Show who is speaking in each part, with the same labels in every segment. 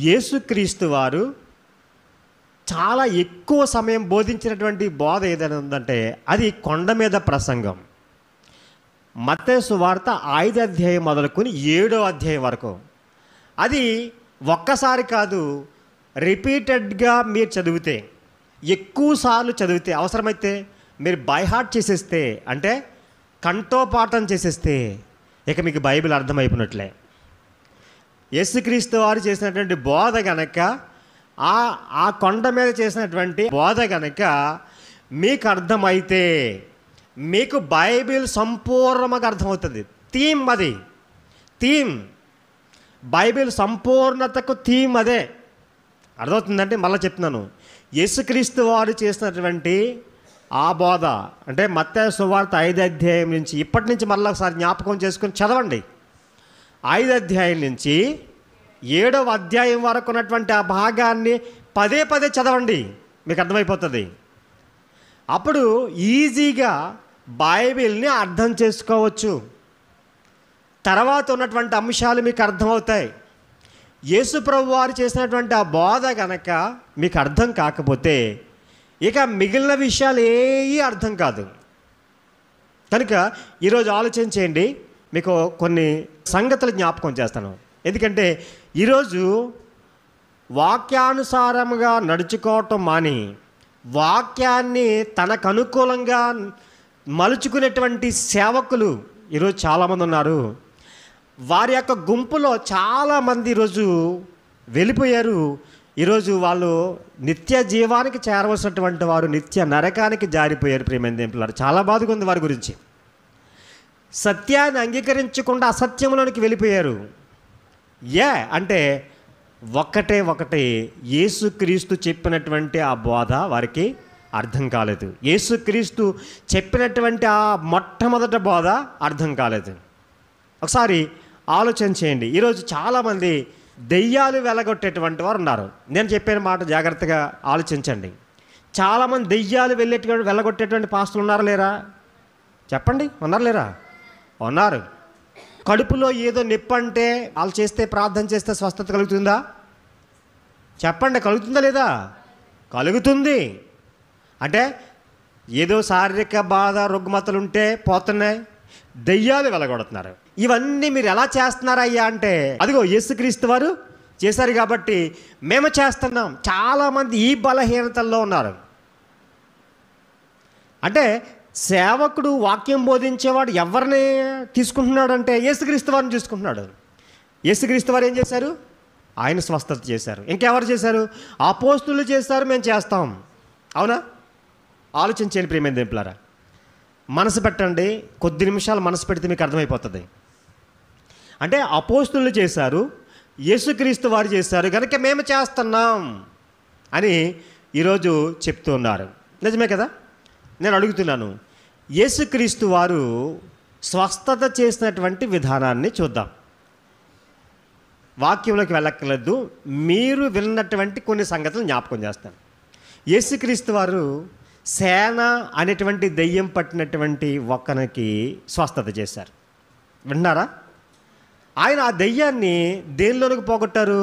Speaker 1: యేసుక్రీస్తు వారు చాలా ఎక్కువ సమయం బోధించినటువంటి బోధ ఏదైనా ఉందంటే అది కొండ మీద ప్రసంగం. మత్తయి సువార్త 5వ అధ్యాయం మొదలుకొని 7వ అధ్యాయం వరకు. అది ఒక్కసారి కాదు, రిపీటెడ్గా మీరు చదివితే, ఎక్కువసార్లు చదివితే, అవసరమైతే మీరు బై హార్ట్ చేసేస్తే, అంటే కంఠోపాఠం చేసేస్తే ఇక మీకు బైబిల్ అర్థమైపోయినట్లే. యేసుక్రీస్తు వారు చేసినటువంటి బోధ గనక, ఆ కొండ మీద చేసినటువంటి బోధ గనక మీకు అర్థమైతే మీకు బైబిల్ సంపూర్ణంగా అర్థమవుతుంది. థీమ్ బైబిల్ సంపూర్ణతకు థీమ్ అదే. అర్థమవుతుందంటే మళ్ళీ చెప్తున్నాను, యేసుక్రీస్తు వారు చేసినటువంటి ఆ బోధ అంటే మత్తయి సువార్త 5వ అధ్యాయం నుంచి ఇప్పటి నుంచి మళ్ళీ ఒకసారి జ్ఞాపకం చేసుకొని చదవండి. 5వ అధ్యాయం నుంచి 7వ అధ్యాయం వరకు ఉన్నటువంటి ఆ భాగాన్ని పదే చదవండి, మీకు అర్థమైపోతుంది. అప్పుడు ఈజీగా బైబిల్ని అర్థం చేసుకోవచ్చు. తర్వాత ఉన్నటువంటి అంశాలు మీకు అర్థమవుతాయి. యేసు ప్రభు వారు చేసినటువంటి ఆ బోధ కనుక మీకు అర్థం కాకపోతే ఇక మిగిలిన విషయాలు ఏవి అర్థం కాదు. కనుక ఈరోజు ఆలోచన చేయండి, మీకు కొన్ని సంగతులు జ్ఞాపకం చేస్తాను. ఎందుకంటే ఈరోజు వాక్యానుసారంగా నడుచుకోవటం మాని వాక్యాన్ని తనకు అనుకూలంగా మలుచుకునేటువంటి సేవకులు ఈరోజు చాలామంది ఉన్నారు. వారి యొక్క గుంపులో చాలామంది ఈరోజు వెళ్ళిపోయారు. ఈరోజు వాళ్ళు నిత్య జీవానికి చేరవలసినటువంటి వారు నిత్య నరకానికి జారిపోయారు. ప్రియమైన దేవుని, చాలా బాధగా ఉంది వారి గురించి. సత్యాన్ని అంగీకరించకుండా అసత్యంలోనికి వెళ్ళిపోయారు. అంటే ఒకటే యేసుక్రీస్తు చెప్పినటువంటి ఆ బోధ వారికి అర్థం కాలేదు. యేసుక్రీస్తు చెప్పినటువంటి ఆ మొట్టమొదట బోధ అర్థం కాలేదు. ఒకసారి ఆలోచన చేయండి. ఈరోజు చాలామంది దెయ్యాలు వెళ్ళగొట్టేటువంటి వారు ఉన్నారు. నేను చెప్పిన మాట జాగ్రత్తగా ఆలోచించండి. చాలామంది దెయ్యాలు వెళ్ళగొట్టేటువంటి పాస్టర్లు ఉన్నారా లేరా? చెప్పండి, ఉన్నారా లేరా? ఉన్నారు. కడుపులో ఏదో నొప్పి అంటే వాళ్ళు చేస్తే, ప్రార్థన చేస్తే స్వస్థత కలుగుతుందా? చెప్పండి, కలుగుతుందా లేదా? కలుగుతుంది. అంటే ఏదో శారీరక బాధ, రుగ్మతలు ఉంటే పోతున్నాయి, దెయ్యాలు వెళ్ళగొడుతున్నారు. ఇవన్నీ మీరు ఎలా చేస్తున్నారయ్యా అంటే, అదిగో యేసుక్రీస్తు వారు చేశారు కాబట్టి మేము చేస్తున్నాం. చాలామంది ఈ బలహీనతల్లో ఉన్నారు. అంటే సేవకుడు వాక్యం బోధించేవాడు ఎవరిని తీసుకుంటున్నాడు అంటే యేసుక్రీస్తు వారిని తీసుకుంటున్నాడు. యేసుక్రీస్తు వారు ఏం చేశారు? ఆయన స్వస్థత చేశారు. ఇంకెవరు చేశారు? అపోస్తులు చేశారు, మేము చేస్తాం. అవునా? ఆలోచించండి ప్రియమైన దేవులారా, మనసు పెట్టండి. కొద్ది నిమిషాలు మనసు పెడితే మీకు అర్థమైపోతుంది. అంటే అపోస్తులు చేశారు, యేసుక్రీస్తు వారు చేశారు కనుక మేము చేస్తున్నాం అని ఈరోజు చెప్తూ ఉన్నారు. నిజమే కదా? నేను అడుగుతున్నాను, యేసుక్రీస్తు వారు స్వస్థత చేసినటువంటి విధానాన్ని చూద్దాం. వాక్యంలోకి వెళ్ళక్కర్లేదు, మీరు విన్నటువంటి కొన్ని సంగతులు జ్ఞాపకం చేస్తాను. యేసుక్రీస్తు వారు సేన అనేటువంటి దెయ్యం పట్టినటువంటి ఒక్కనికి స్వస్థత చేశారు. విన్నారా? ఆయన ఆ దెయ్యాన్ని దేనిలోనికి పోగొట్టారు?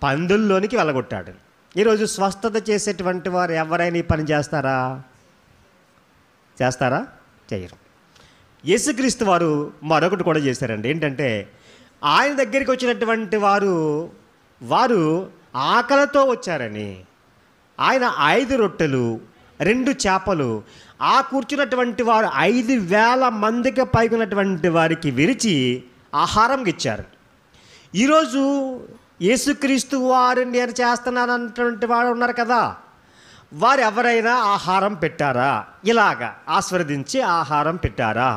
Speaker 1: పందుల్లోనికి వెళ్ళగొట్టాడు. ఈరోజు స్వస్థత చేసేటువంటి వారు ఎవరైనా ఈ పని చేస్తారా? చేయరు. యేసుక్రీస్తు వారు మరొకటి కూడా చేశారండి. ఏంటంటే ఆయన దగ్గరికి వచ్చినటువంటి వారు ఆకలితో వచ్చారని ఆయన 5 రొట్టెలు 2 చేపలు ఆ కూర్చున్నటువంటి వారు 5,000 మందికి పైకున్నటువంటి వారికి విరిచి ఆహారం ఇచ్చారు. ఈరోజు యేసుక్రీస్తు వారు నేను చేస్తున్నానన్నటువంటి వారు ఉన్నారు కదా, వారు ఎవరైనా ఆహారం పెట్టారా? ఇలాగా ఆస్వాదించి ఆహారం పెట్టారా?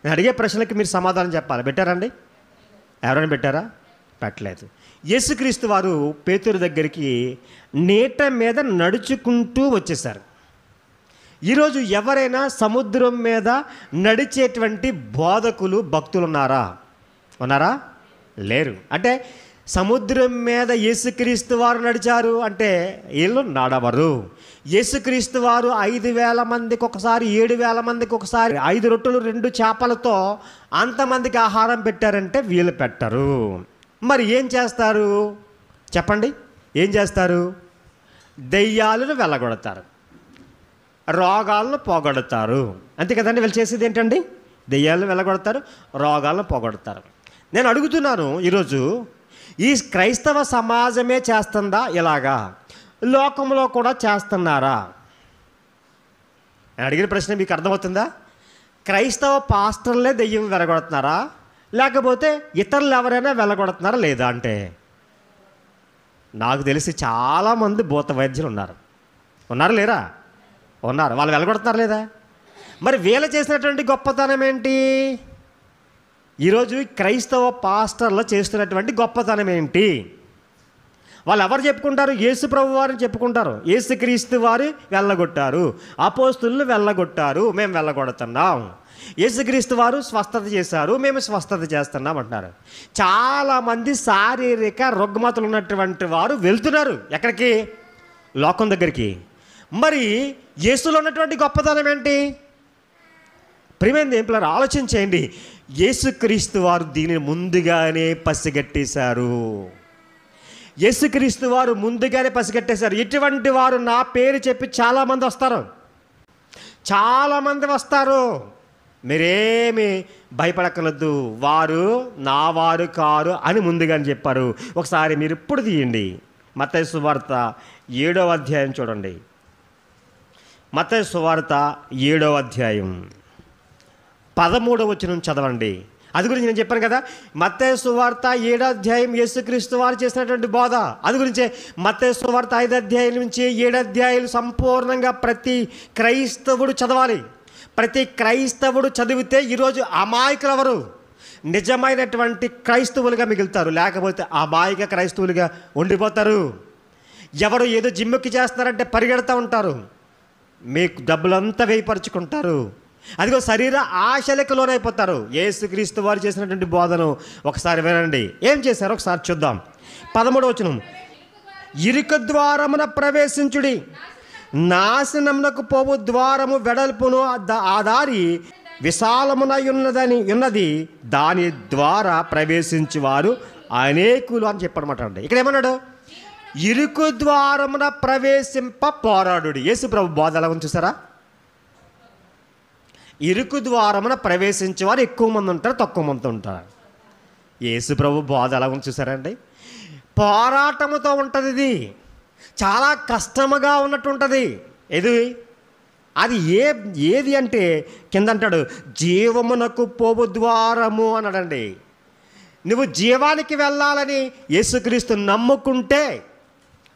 Speaker 1: నేను అడిగే ప్రశ్నలకి మీరు సమాధానం చెప్పాలి. పెట్టారండి? ఎవరైనా పెట్టారా? పెట్టలేదు. యేసుక్రీస్తు వారు పేతురు దగ్గరికి నీట మీద నడుచుకుంటూ వచ్చేసారు. ఈరోజు ఎవరైనా సముద్రం మీద నడిచేటువంటి బోధకులు, భక్తులు ఉన్నారా? లేరు. అంటే సముద్రం మీద యేసుక్రీస్తు వారు నడిచారు అంటే వీళ్ళు నడవరు. యేసుక్రీస్తు వారు 5,000 మందికి ఒకసారి, 7,000 మందికి ఒకసారి 5 రొట్టెలు 2 చేపలతో అంతమందికి ఆహారం పెట్టారంటే వీళ్ళు పెట్టరు. మరి ఏం చేస్తారు చెప్పండి? ఏం చేస్తారు? దెయ్యాలను వెళ్ళగొడతారు, రోగాలను పోగొడతారు. అంతే కదండి వీళ్ళు చేసేది ఏంటండి? దెయ్యాలను వెళ్ళగొడతారు, రోగాలను పోగొడతారు. నేను అడుగుతున్నాను ఈరోజు, ఈ క్రైస్తవ సమాజమే చేస్తుందా ఇలాగా? లోకంలో కూడా చేస్తున్నారా? నేను అడిగిన ప్రశ్న మీకు అర్థమవుతుందా? క్రైస్తవ పాస్టర్లే దెయ్యం వెళ్ళగొడుతున్నారా, లేకపోతే ఇతరులు ఎవరైనా వెళ్ళగొడుతున్నారా లేదా అంటే, నాకు తెలిసి చాలామంది భూత వైద్యులు ఉన్నారు లేరా? ఉన్నారు. వాళ్ళు వెళ్ళగొడుతున్నారు లేదా? మరి వీళ్ళు చేసినటువంటి గొప్పతనం ఏంటి? ఈరోజు క్రైస్తవ పాస్టర్లు చేస్తున్నటువంటి గొప్పతనం ఏంటి? వాళ్ళు ఎవరు చెప్పుకుంటారు? యేసు ప్రభు వారిని చెప్పుకుంటారు. యేసుక్రీస్తు వారు వెళ్ళగొట్టారు, అపోస్తులను వెళ్ళగొట్టారు, మేము వెళ్ళగొడుతున్నాం. యేసుక్రీస్తు వారు స్వస్థత చేశారు, మేము స్వస్థత చేస్తున్నాం అంటున్నారు. చాలామంది శారీరక రుగ్మతలు ఉన్నటువంటి వారు వెళ్తున్నారు ఎక్కడికి? లోకం దగ్గరికి. మరి యేసులో ఉన్నటువంటి గొప్పతనం ఏంటి? ప్రియమైన ఏంటి ఆలోచించేయండి. యేసుక్రీస్తు వారు దీనిని ముందుగానే పసిగట్టేశారు. యేసుక్రీస్తు వారు ముందుగానే పసిగట్టేశారు. ఇటువంటి వారు నా పేరు చెప్పి చాలామంది వస్తారు. మీరేమి భయపడకలద్దు, వారు నా వారు కారు అని ముందుగానే చెప్పారు. ఒకసారి మీరు ఇప్పుడు తీయండి, మత్తయి సువార్త 7వ అధ్యాయం చూడండి. మత్తయి సువార్త 7వ అధ్యాయం 13వ వచనం చదవండి. అది గురించి నేను చెప్పాను కదా, మత్తయి సువార్త 7వ అధ్యాయం యేసుక్రీస్తు వారు చేసినటువంటి బోధ. అది గురించే మత్తయి సువార్త 5వ అధ్యాయం నుంచి 7 అధ్యాయాలు సంపూర్ణంగా ప్రతి క్రైస్తవుడు చదవాలి. ప్రతి క్రైస్తవుడు చదివితే ఈరోజు అమాయకులు ఎవరు? నిజమైనటువంటి క్రైస్తవులుగా మిగులుతారు, లేకపోతే అమాయక క్రైస్తవులుగా ఉండిపోతారు. ఎవరు ఏదో జిమ్ముకి చేస్తున్నారంటే పరిగెడతా ఉంటారు, మీకు డబ్బులంతా వేయపరుచుకుంటారు, అదిగో శరీర ఆశలకు లోనైపోతారు. యేసుక్రీస్తు వారు చేసినటువంటి బోధను ఒకసారి వినండి. ఏం చేశారో ఒకసారి చూద్దాం. 13వ వచనం, ఇరుకు ద్వారమున ప్రవేశించుడి, నాశనమునకు పోవు ద్వారము వెడల్పును, ఆ దారి విశాలమునై ఉన్నది, దాని ద్వారా ప్రవేశించువారు అనేకులు అని చెప్పనమాట అండి. ఇక్కడ ఏమన్నాడు? ఇరుకు ద్వారమున ప్రవేశింప పోరాడు. యేసు ప్రభు బోధ ఎలా ఉంది చూసారా? ఇరుకు ద్వారమున ప్రవేశించేవారు ఎక్కువ మంది ఉంటారు, తక్కువ మంది ఉంటారు. యేసు ప్రభు బోధ ఎలా ఉంది చూసారండి? పోరాటముతో ఉంటుంది, ఇది చాలా కష్టముగా ఉన్నట్టు ఉంటుంది. అది ఏది అంటే కింద అంటాడు, జీవమునకు పోవు ద్వారము అన్నాడండి. నువ్వు జీవానికి వెళ్ళాలని యేసుక్రీస్తు నమ్ముకుంటే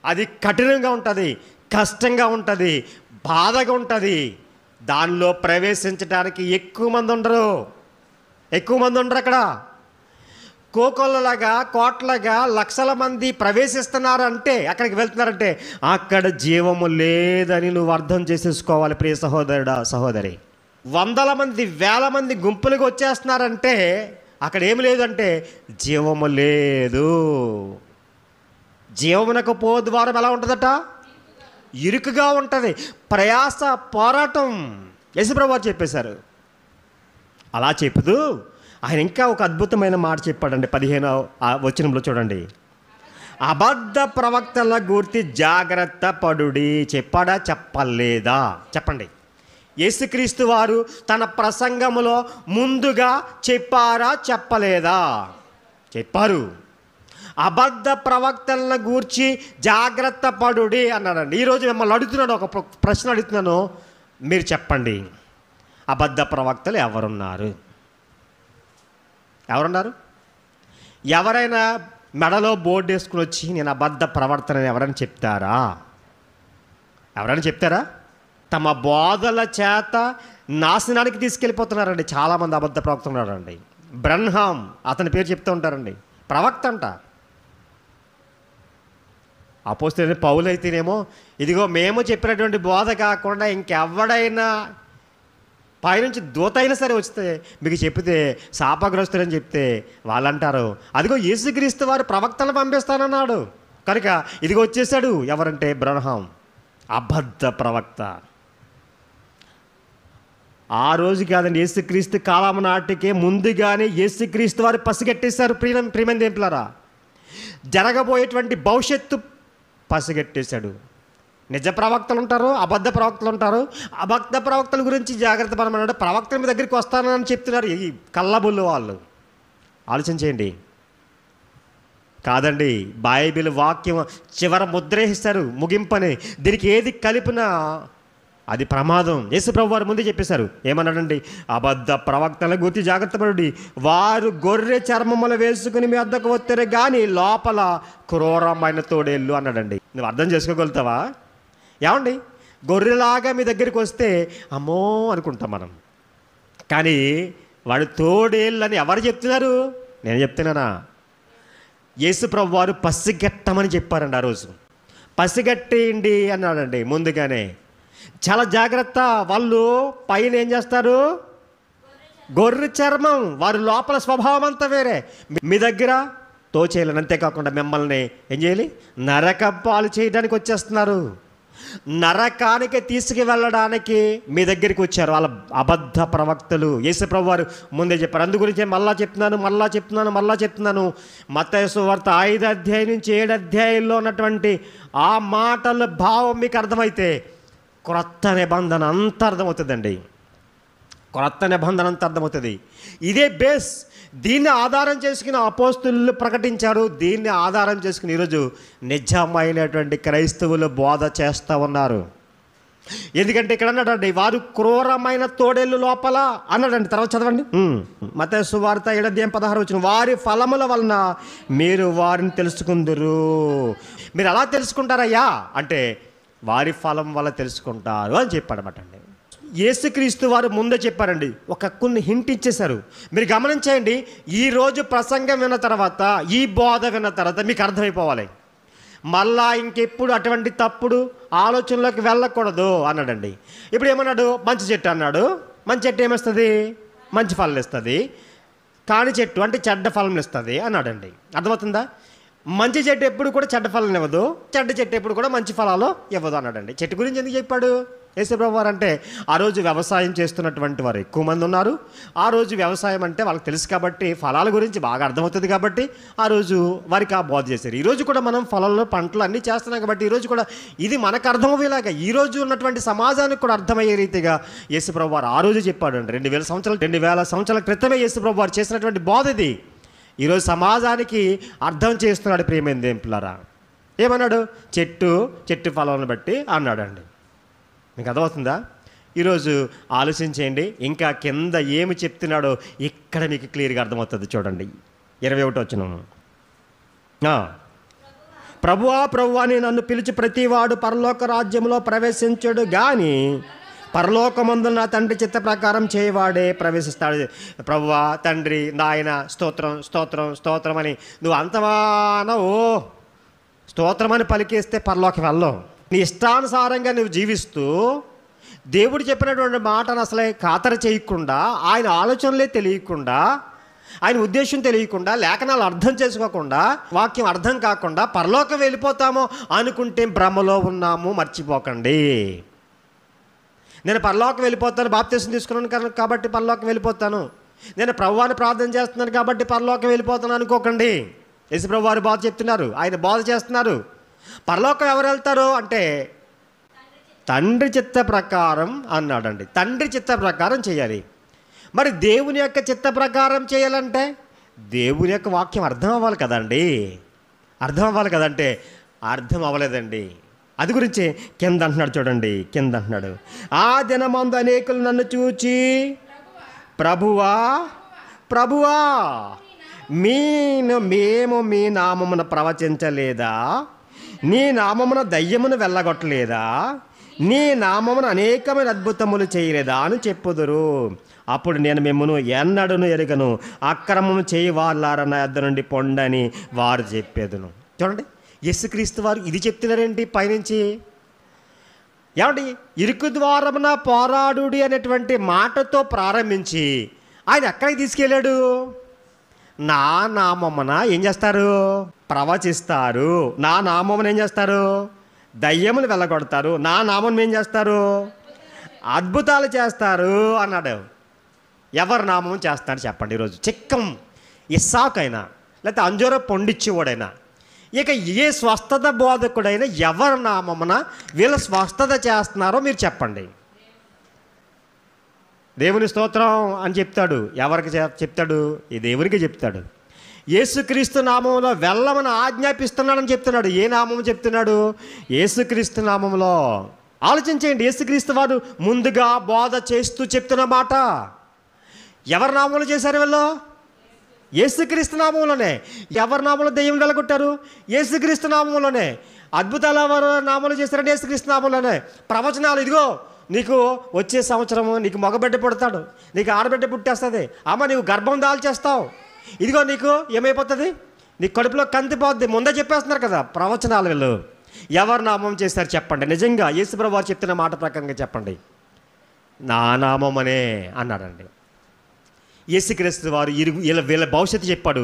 Speaker 1: అది కఠినంగా ఉంటుంది, కష్టంగా ఉంటుంది, బాధగా ఉంటుంది. దానిలో ప్రవేశించడానికి ఎక్కువ మంది ఉండరు అక్కడ. కోకొల్లలాగా కోట్లగా లక్షల మంది ప్రవేశిస్తున్నారంటే, అక్కడికి వెళ్తున్నారంటే అక్కడ జీవము లేదని నువ్వు అర్థం చేసేసుకోవాలి ప్రియ సహోదరుడా, సహోదరి. వందల మంది వేల మంది గుంపులుగా వచ్చేస్తున్నారంటే అక్కడ ఏమి లేదంటే జీవము లేదు. జీవమునకు పో ద్వారం ఎలా ఉంటుందట? ఇరుకుగా ఉంటుంది, ప్రయాస, పోరాటం. యేసుప్రభు వారు చెప్పేశారు. అలా చెప్పుతూ ఆయన ఇంకా ఒక అద్భుతమైన మాట చెప్పాడండి. 15వ వచనంలో చూడండి, అబద్ధ ప్రవక్తల గూర్చి జాగ్రత్త పడుడి. చెప్పాడా చెప్పలేదా? చెప్పండి. యేసుక్రీస్తు వారు తన ప్రసంగములో ముందుగా చెప్పారా చెప్పలేదా? చెప్పారు. అబద్ధ ప్రవక్తల గూర్చి జాగ్రత్త పడుడి అన్నాడండి. ఈరోజు మిమ్మల్ని అడుగుతున్నాను, ఒక ప్రశ్న అడుగుతున్నాను, మీరు చెప్పండి. అబద్ధ ప్రవక్తలు ఎవరున్నారు? ఎవరైనా మెడలో బోర్డు వేసుకుని వచ్చి నేను అబద్ధ ప్రవర్తన ఎవరైనా చెప్తారా? తమ బోధల చేత నాశనానికి తీసుకెళ్ళిపోతున్నారండి చాలామంది అబద్ధ ప్రవక్తలు ఉన్నారండి. బ్రన్హామ్ అతని పేరు చెప్తూ ఉంటారండి, ప్రవక్త అంట. అపోస్తలుడైన పౌలు అయితేనేమో ఇదిగో మేము చెప్పినటువంటి బోధ కాకుండా ఇంకెవడైనా పైనుంచి దూత అయినా సరే వస్తే మీకు చెప్తే శాపగ్రస్తులని చెప్తే వాళ్ళంటారు అదిగో యేసుక్రీస్తు వారు ప్రవక్తలు పంపిస్తానన్నాడు కనుక ఇదిగో వచ్చేసాడు. ఎవరంటే బ్రన్హామ్, అబద్ధ ప్రవక్త. ఆ రోజు కాదండి, యేసుక్రీస్తు కాలం నాటికే ముందుగానే యేసుక్రీస్తు వారు పసిగట్టేశారు. ప్రియమైన దేవులారా, జరగబోయేటువంటి భవిష్యత్తు పసిగట్టేశాడు. నిజ ప్రవక్తలు ఉంటారు, అబద్ధ ప్రవక్తలు ఉంటారు. అబద్ధ ప్రవక్తల గురించి జాగ్రత్త పడమన్నాడు. ప్రవక్తల మీ దగ్గరికి వస్తానని చెప్తున్నారు ఈ కల్లబుల్లు వాళ్ళు. ఆలోచన చేయండి. కాదండి, బైబిల్ వాక్యం చివర ముద్రేస్తారు ముగింపని. దీనికి ఏది కలిపినా అది ప్రమాదం. యేసుప్రభు వారు ముందే చెప్పేశారు. ఏమన్నాడండి? అబద్ధ ప్రవక్తల గురించి జాగ్రత్త పడండి. వారు గొర్రె చర్మములు వేసుకుని మీ వద్దకు వస్తారు కానీ లోపల క్రూరమైన తోడేళ్ళు అన్నాడండి. నువ్వు అర్థం చేసుకోగలుగుతావా? ఏమండి, గొర్రెలాగా మీ దగ్గరికి వస్తే అమ్మో అనుకుంటాం మనం. కానీ వాడు తోడేళ్ళు అని ఎవరు చెప్తున్నారు? నేను చెప్తున్నానా? యేసుప్రభు వారు పసిగట్టమని చెప్పారండి. ఆ రోజు పసిగట్టేయండి అన్నాడండి ముందుగానే. చాలా జాగ్రత్త. వాళ్ళు పైన ఏం చేస్తారు? గొర్రె చర్మం. వారి లోపల స్వభావం అంతా వేరే. మీ దగ్గర తోచేయాలని, అంతేకాకుండా మిమ్మల్ని ఏం చేయాలి? నరకపాలు చేయడానికి వచ్చేస్తున్నారు. నరకానికి తీసుకువెళ్ళడానికి మీ దగ్గరికి వచ్చారు వాళ్ళ అబద్ధ ప్రవక్తలు. యేసుప్రభు వారు ముందే చెప్పారు. అందు గురించే మళ్ళా చెప్తున్నాను. మత్తయి సువార్త 5 అధ్యాయం నుంచి 7 అధ్యాయంలో ఉన్నటువంటి ఆ మాటల భావం మీకు అర్థమైతే క్రొత్త నిబంధన అంతా అర్థమవుతుందండి. క్రొత్త నిబంధన అంతా అర్థమవుతుంది. ఇదే బేస్. దీన్ని ఆధారం చేసుకుని అపోస్తులు ప్రకటించారు. దీన్ని ఆధారం చేసుకుని ఈరోజు నిజమైనటువంటి క్రైస్తవులు బోధ చేస్తూ ఉన్నారు. ఎందుకంటే ఇక్కడ అన్నాడండి, వారు క్రూరమైన తోడేళ్ళు లోపల అన్నాడండి. తర్వాత చదవండి. మత్తయి సువార్త 7 అధ్యాయం 16 వచనం. వారి ఫలముల వలన మీరు వారిని తెలుసుకుందురు. మీరు అలా తెలుసుకుంటారయ్యా అంటే వారి ఫలం వల్ల తెలుసుకుంటారు అని చెప్పాడన్నమాట అండి. యేసుక్రీస్తు వారు ముందే చెప్పారండి. కొన్ని హింట్ ఇచ్చేశారు. మీరు గమనించండి. ఈరోజు ప్రసంగం విన్న తర్వాత, ఈ బోధ విన్న తర్వాత మీకు అర్థమైపోవాలి. మళ్ళా ఇంకెప్పుడు అటువంటి తప్పుడు ఆలోచనలోకి వెళ్ళకూడదు అన్నాడండి. ఇప్పుడు ఏమన్నాడు? మంచి చెట్టు అన్నాడు. మంచి చెట్టు ఏమిస్తుంది? మంచి ఫలం ఇస్తుంది. కాని చెట్టు అంటే చెడ్డ ఫలం ఇస్తుంది అన్నాడండి. అర్థమవుతుందా? మంచి చెట్టు ఎప్పుడు కూడా చెడ్డ ఫలం ఇవ్వదు, చెడ్డ చెట్టు ఎప్పుడు కూడా మంచి ఫలాలు ఇవ్వదు అన్నాడండి. చెట్టు గురించి ఎందుకు చెప్పాడు యేసుప్రభు వారు అంటే, ఆ రోజు వ్యవసాయం చేస్తున్నటువంటి వారు ఎక్కువ మంది ఉన్నారు. ఆ రోజు వ్యవసాయం అంటే వాళ్ళకి తెలుసు కాబట్టి, ఫలాల గురించి బాగా అర్థమవుతుంది కాబట్టి ఆ రోజు వారికి ఆ బోధ చేశారు. ఈరోజు కూడా మనం ఫలాలు పంటలు అన్నీ చేస్తున్నాం కాబట్టి ఈరోజు కూడా ఇది మనకు అర్థమయ్యేలాగా, ఈరోజు ఉన్నటువంటి సమాజానికి కూడా అర్థమయ్యే రీతిగా యేసుప్రభు వారు ఆ రోజు చెప్పాడు అండి. 2000 సంవత్సరాల క్రితమే యేసుప్రభు వారు చేసినటువంటి బోధ ఇది. ఈరోజు సమాజానికి అర్థం చేస్తున్నాడు. ప్రియమైన దేవులారా, ఏమన్నాడు? చెట్టు ఫలాలను బట్టి అన్నాడండి. మీకు అర్థమవుతుందా? ఈరోజు ఆలోచించేయండి. ఇంకా కింద ఏమి చెప్తున్నాడో ఇక్కడ మీకు క్లియర్గా అర్థమవుతుంది. చూడండి 21వ వచనం. ప్రభువా అని నన్ను పిలిచి ప్రతివాడు పరలోక రాజ్యంలో ప్రవేశించడు కానీ పరలోకమందు నా తండ్రి చిత్త ప్రకారం చేయవాడే ప్రవేశిస్తాడు. ప్రభువా, తండ్రి, నాయన, స్తోత్రం అని నువ్వు అంతమాన స్తోత్రం అని పలికేస్తే పరలోకి వెళ్ళవు. నీ ఇష్టానుసారంగా నువ్వు జీవిస్తూ దేవుడు చెప్పినటువంటి మాటను అసలే ఖాతరు చేయకుండా, ఆయన ఆలోచనలే తెలియకుండా, ఆయన ఉద్దేశం తెలియకుండా, లేఖనాలు అర్థం చేసుకోకుండా, వాక్యం అర్థం కాకుండా పరలోకం వెళ్ళిపోతామో అనుకుంటే భ్రమలో ఉన్నాము. మర్చిపోకండి. నేను పరలోకం వెళ్ళిపోతాను, బాప్తిసం తీసుకున్నాను కాబట్టి పరలోకం వెళ్ళిపోతాను, నేను ప్రభువాని ప్రార్థన చేస్తున్నాను కాబట్టి పరలోకం వెళ్ళిపోతాను అనుకోకండి. యేసుప్రభు వారు బోధ చెప్తున్నారు, ఆయన బోధ చేస్తున్నారు. పరలోకం ఎవరు వెళ్తారు అంటే తండ్రి చిత్త ప్రకారం అన్నాడండి. తండ్రి చిత్త ప్రకారం చేయాలి. మరి దేవుని యొక్క చిత్త ప్రకారం చేయాలంటే దేవుని యొక్క వాక్యం అర్థం అవ్వాలి కదండి. అర్థం అవ్వాలి కదంటే అర్థం అవ్వలేదండి. అది గురించి కింద అంటున్నాడు. చూడండి కింద అంటున్నాడు, ఆ దినమందు అనేకులు నన్ను చూచి ప్రభువా మేము మీ నామమున ప్రవచించలేదా? నీ నామమున దయ్యమును వెళ్ళగొట్టలేదా? నీ నామమున అనేకమైన అద్భుతములు చేయలేదా అని చెప్పుదురు. అప్పుడు నేను మిమ్మను ఎన్నడూను ఎరుగను, అక్రమము చేయి వాళ్ళారా నా యొద్ద నుండి పొండని వారు చెప్పేదును. చూడండి, యేసుక్రీస్తు వారు ఇది చెప్తున్నారేంటి పైనుంచి? ఏమండి, ఇరుకు ద్వారమున పోరాడుడి అనేటువంటి మాటతో ప్రారంభించి ఆయన ఎక్కడికి తీసుకెళ్ళాడు? నా నామమున ఏం చేస్తారు? ప్రవచిస్తారు. నా నామమున ఏం చేస్తారు? దయ్యములు వెళ్ళగొడతారు. నా నామం ఏం చేస్తారు? అద్భుతాలు చేస్తారు అన్నాడు. ఎవరు నామం చేస్తారు చెప్పండి? ఈరోజు చిక్కం ఇస్సాకైనా లేకపోతే అంజూర పొండిచ్చేవాడైనా ఇక ఏ స్వస్థత బోధకుడైనా ఎవరి నామమున వీళ్ళు స్వస్థత చేస్తున్నారో మీరు చెప్పండి. దేవుని స్తోత్రం అని చెప్తాడు. ఎవరికి చెప్తాడు? ఈ దేవునికి చెప్తాడు. యేసుక్రీస్తు నామంలో వెళ్ళమని ఆజ్ఞాపిస్తున్నాడని చెప్తున్నాడు. ఏ నామం చెప్తున్నాడు? యేసుక్రీస్తు నామంలో. ఆలోచించేయండి. యేసుక్రీస్తు వారు ముందుగా బోధ చేస్తూ చెప్తున్న మాట. ఎవరి నామంలో చేశారు వీళ్ళు? యేసుక్రీస్తు నామంలోనే. ఎవరి నామంలో దెయ్యం వెళ్ళగొట్టారు? యేసుక్రీస్తు నామంలోనే. అద్భుతాలు ఎవరు నామంలో చేశారంటే యేసుక్రీస్తు నామంలోనే. ప్రవచనాలు, ఇదిగో నీకు వచ్చే సంవత్సరము నీకు మగబిడ్డ పుడతాడు, నీకు ఆడబిడ్డ పుట్టేస్తుంది, అమ్మ నీకు గర్భం దాల్చేస్తావు, ఇదిగో నీకు ఏమైపోతుంది, నీ కడుపులో కందిపోద్ది, ముందే చెప్పేస్తున్నారు కదా ప్రవచనాలు. వీళ్ళు ఎవరు నామం చేశారు చెప్పండి? నిజంగా యేసుప్రభువు వారు చెప్తున్న మాట ప్రకారంగా చెప్పండి. నా నామమనే అన్నాడండి. యేసుక్రీస్తు వారు వీళ్ళ భవిష్యత్తు చెప్పాడు.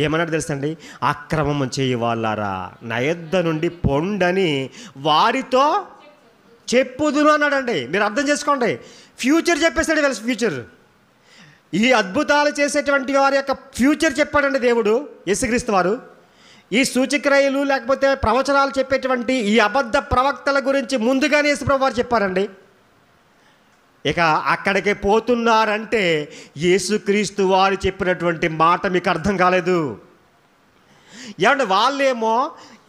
Speaker 1: ఏమన్నాడు తెలుసండి? అక్రమము చేయి వాళ్ళారా నా యొద్ద నుండి పొండని వారితో చెప్పుదును అన్నాడండి. మీరు అర్థం చేసుకోండి. ఫ్యూచర్ చెప్పేశాడు. వీళ్ళ ఫ్యూచర్, ఈ అద్భుతాలు చేసేటువంటి వారి యొక్క ఫ్యూచర్ చెప్పాడండి దేవుడు యేసుక్రీస్తు వారు. ఈ సూచక్రియలు లేకపోతే ప్రవచనాలు చెప్పేటువంటి ఈ అబద్ధ ప్రవక్తల గురించి ముందుగానే యేసుప్రభువు వారు చెప్పారండి. ఇక అక్కడికి పోతున్నారంటే యేసుక్రీస్తు వారు చెప్పినటువంటి మాట మీకు అర్థం కాలేదు. ఏమంటే వాళ్ళేమో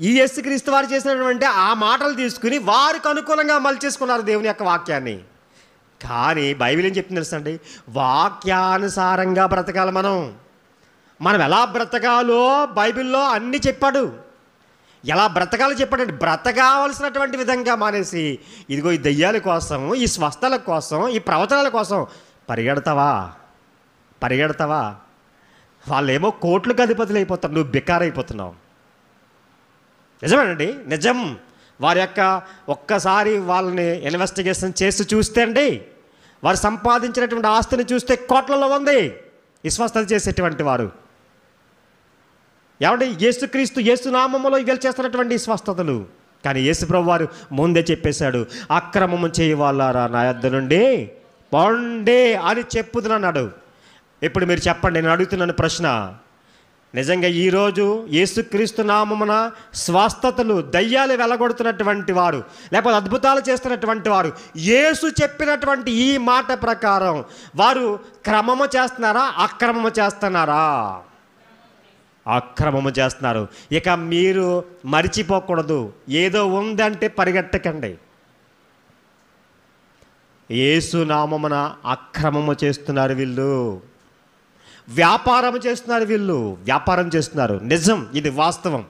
Speaker 1: ఈ యేసుక్రీస్తు వారు చేసినటువంటి ఆ మాటలు తీసుకుని వారికి అనుకూలంగా మలిచేసుకున్నారు దేవుని యొక్క వాక్యాన్ని. కానీ బైబిల్ ఏం చెప్తుంది తెలుసండి? వాక్యానుసారంగా బ్రతకాలి. మనం ఎలా బ్రతకాలో బైబిల్లో అన్నీ చెప్పాడు. ఎలా బ్రతకాలో చెప్పాడండి. బ్రతకావలసినటువంటి విధంగా మానేసి ఇదిగో ఈ దెయ్యాల కోసం, ఈ స్వస్థల కోసం, ఈ ప్రవచనాల కోసం పరిగెడతావా? వాళ్ళేమో కోట్లకు అధిపతులు అయిపోతారు, నువ్వు బికారైపోతున్నావు. నిజమేనండి, నిజం. వారి యొక్క ఒక్కసారి వాళ్ళని ఇన్వెస్టిగేషన్ చేసి చూస్తే అండి, వారు సంపాదించినటువంటి ఆస్తిని చూస్తే కోట్లలో ఉంది ఈ స్వస్థత చేసేటువంటి వారు. ఏమంటే యేసు నామములో వీళ్ళు చేస్తున్నటువంటి స్వస్థతలు. కానీ యేసుప్రభువు వారు ముందే చెప్పేశాడు, అక్రమము చేయి వాళ్ళారా నా యొద్ద నుండి పొండే అని చెప్పుదునన్నాడు. ఇప్పుడు మీరు చెప్పండి, నేను అడుగుతున్నాను ప్రశ్న. నిజంగా ఈరోజు యేసుక్రీస్తు నామమున స్వస్థతలు, దయ్యాలు వెళ్ళగొడుతున్నటువంటి వారు, లేకపోతే అద్భుతాలు చేస్తున్నటువంటి వారు యేసు చెప్పినటువంటి ఈ మాట ప్రకారం వారు క్రమము చేస్తున్నారా, అక్రమము చేస్తున్నారా? అక్రమము చేస్తున్నారు. ఇక మీరు మరిచిపోకూడదు, ఏదో ఉందంటే పరిగెట్టకండి. యేసు నామమున అక్రమము చేస్తున్నారు వీళ్ళు, వ్యాపారం చేస్తున్నారు వీళ్ళు, వ్యాపారం చేస్తున్నారు. నిజం, ఇది వాస్తవం.